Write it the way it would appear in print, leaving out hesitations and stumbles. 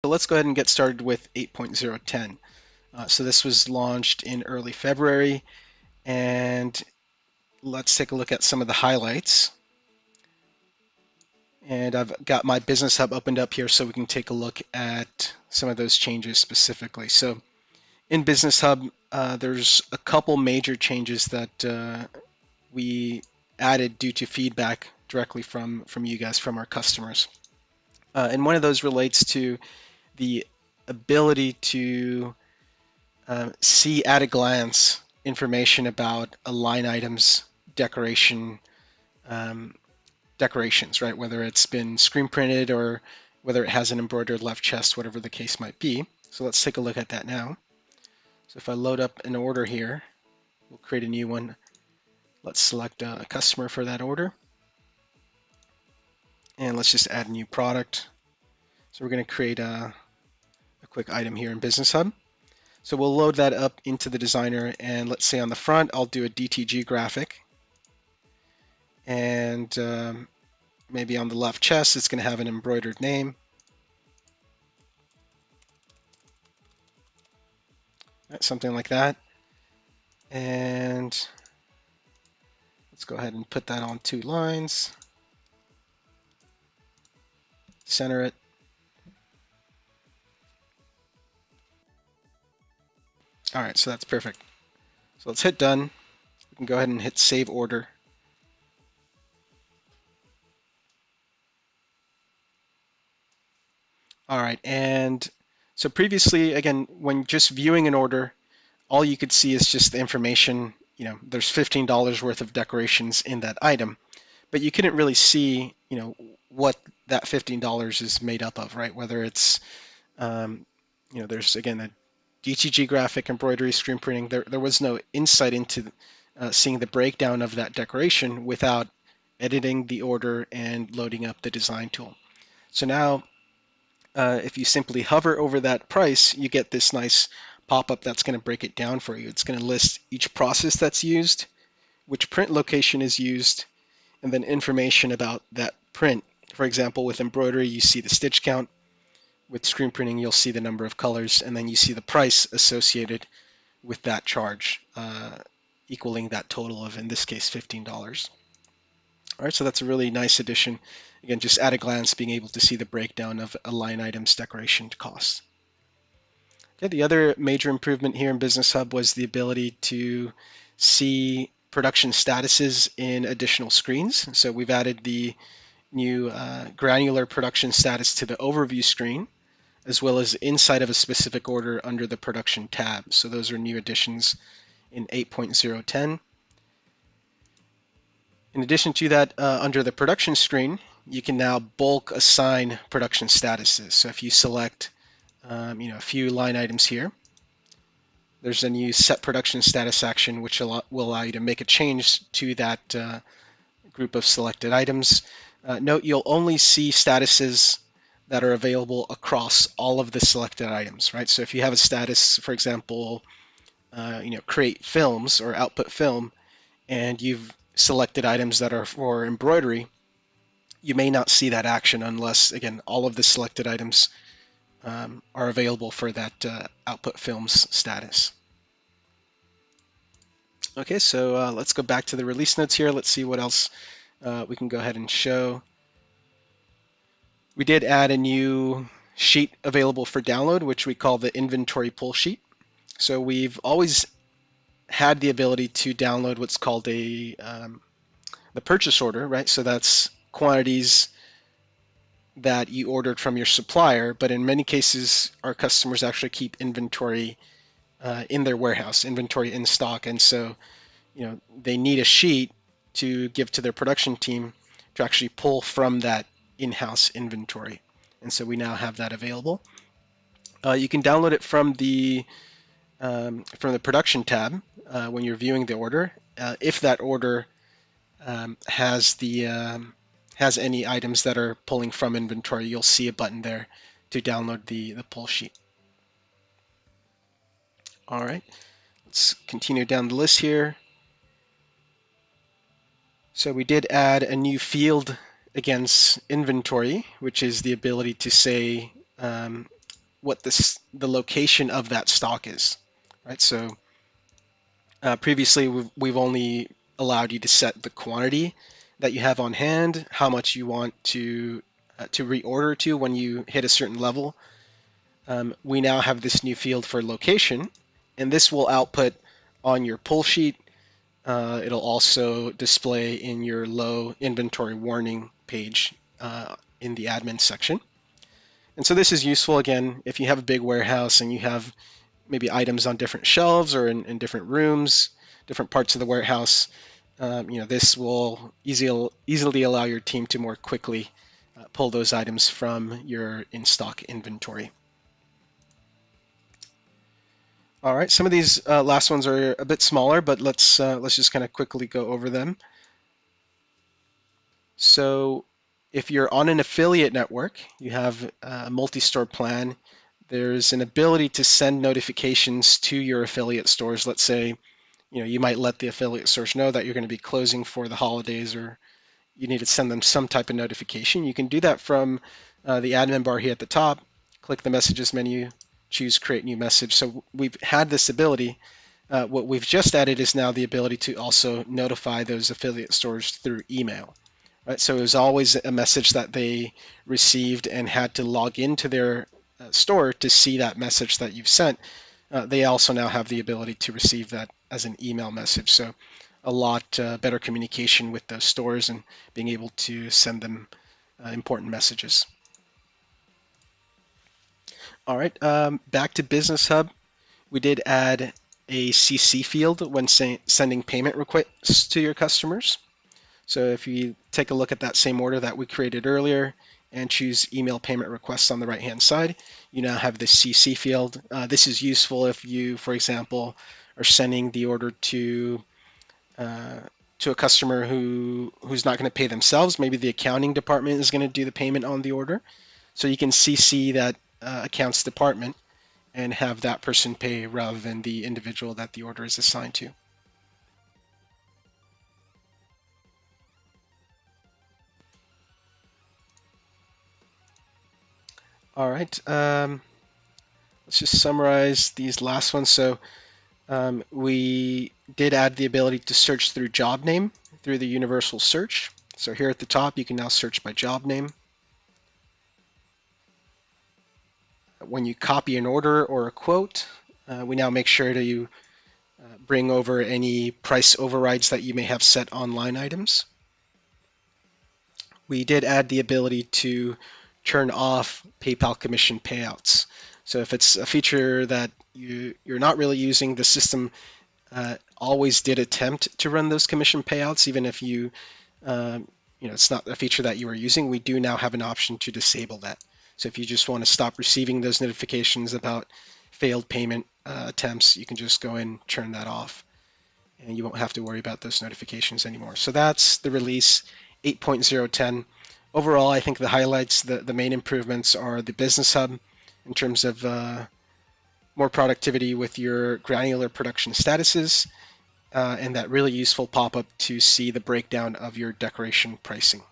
So let's go ahead and get started with 8.010. So this was launched in early February, and let's take a look at some of the highlights. And I've got my Business Hub opened up here so we can take a look at some of those changes specifically. So in Business Hub, there's a couple major changes that we added due to feedback directly from you guys, from our customers. And one of those relates to the ability to see at a glance information about a line item's decoration decorations, right? Whether it's been screen printed or whether it has an embroidered left chest, whatever the case might be. So let's take a look at that now. So if I load up an order here, we'll create a new one. Let's select a customer for that order. And let's just add a new product. So we're going to create a quick item here in Business Hub. So we'll load that up into the designer, and let's say on the front, I'll do a DTG graphic. And maybe on the left chest, it's going to have an embroidered name. Right, something like that. And let's go ahead and put that on 2 lines. Center it. All right, so that's perfect. So let's hit done. We can go ahead and hit save order. All right, and so previously, again, when just viewing an order, all you could see is just the information. There's $15 worth of decorations in that item, but you couldn't really see, what that $15 is made up of, right? Whether it's, there's again a DTG graphic, embroidery, screen printing. There was no insight into seeing the breakdown of that decoration without editing the order and loading up the design tool. So now, if you simply hover over that price, you get this nice pop-up that's going to break it down for you. It's going to list each process that's used, which print location is used, and then information about that print. For example, with embroidery, you see the stitch count. With screen printing, you'll see the number of colors, and then you see the price associated with that charge, equaling that total of, in this case, $15. All right, so that's a really nice addition. Again, just at a glance, being able to see the breakdown of a line item's decoration cost. Okay, the other major improvement here in Business Hub was the ability to see production statuses in additional screens. So we've added the new granular production status to the overview screen, as well as inside of a specific order under the production tab. So those are new additions in 8.010. In addition to that, under the production screen, you can now bulk assign production statuses. So if you select a few line items here, there's a new set production status action which will allow you to make a change to that group of selected items. Note you'll only see statuses that are available across all of the selected items, right? So if you have a status, for example, create films or output film, and you've selected items that are for embroidery, you may not see that action unless, again, all of the selected items are available for that output films status. Okay, so let's go back to the release notes here. Let's see what else we can go ahead and show. We did add a new sheet available for download, which we call the inventory pull sheet. So we've always had the ability to download what's called the purchase order, right? So that's quantities that you ordered from your supplier, but in many cases, our customers actually keep inventory in their warehouse, inventory in stock, and so they need a sheet to give to their production team to actually pull from that in-house inventory, and so we now have that available. You can download it from the production tab when you're viewing the order. If that order has any items that are pulling from inventory, you'll see a button there to download the pull sheet. All right, let's continue down the list here. So we did add a new field against inventory, which is the ability to say what the location of that stock is, right? So previously we've only allowed you to set the quantity that you have on hand, how much you want to reorder to when you hit a certain level. We now have this new field for location, and this will output on your pull sheet. It'll also display in your low inventory warning page in the admin section. And so this is useful, again, if you have a big warehouse and you have maybe items on different shelves or in different rooms, different parts of the warehouse. This will easily allow your team to more quickly pull those items from your in-stock inventory. All right, some of these last ones are a bit smaller, but let's just kind of quickly go over them. So if you're on an affiliate network, you have a multi-store plan, there's an ability to send notifications to your affiliate stores. Let's say, you might let the affiliate stores know that you're going to be closing for the holidays, or you need to send them some type of notification. You can do that from the admin bar here at the top, click the messages menu, choose create new message. So we've had this ability. What we've just added is now the ability to also notify those affiliate stores through email. Right? So it was always a message that they received and had to log into their store to see that message that you've sent. They also now have the ability to receive that as an email message. So a lot better communication with those stores and being able to send them important messages. All right, back to Business Hub. We did add a CC field when sending payment requests to your customers. So if you take a look at that same order that we created earlier and choose email payment requests on the right-hand side, you now have this CC field. This is useful if you, for example, are sending the order to a customer who's not going to pay themselves. Maybe the accounting department is going to do the payment on the order. So you can CC that accounts department and have that person pay rather than the individual that the order is assigned to. All right, let's just summarize these last ones. So we did add the ability to search through job name through the universal search. So here at the top, you can now search by job name. When you copy an order or a quote, we now make sure to bring over any price overrides that you may have set on line items. We did add the ability to turn off PayPal commission payouts. So if it's a feature that you're not really using, the system always did attempt to run those commission payouts, even if it's not a feature that you are using. We do now have an option to disable that. So if you just want to stop receiving those notifications about failed payment attempts, you can just go and turn that off, and you won't have to worry about those notifications anymore. So that's the release 8.010. Overall, I think the highlights, the main improvements are the Business Hub in terms of more productivity with your granular production statuses, and that really useful pop-up to see the breakdown of your decoration pricing.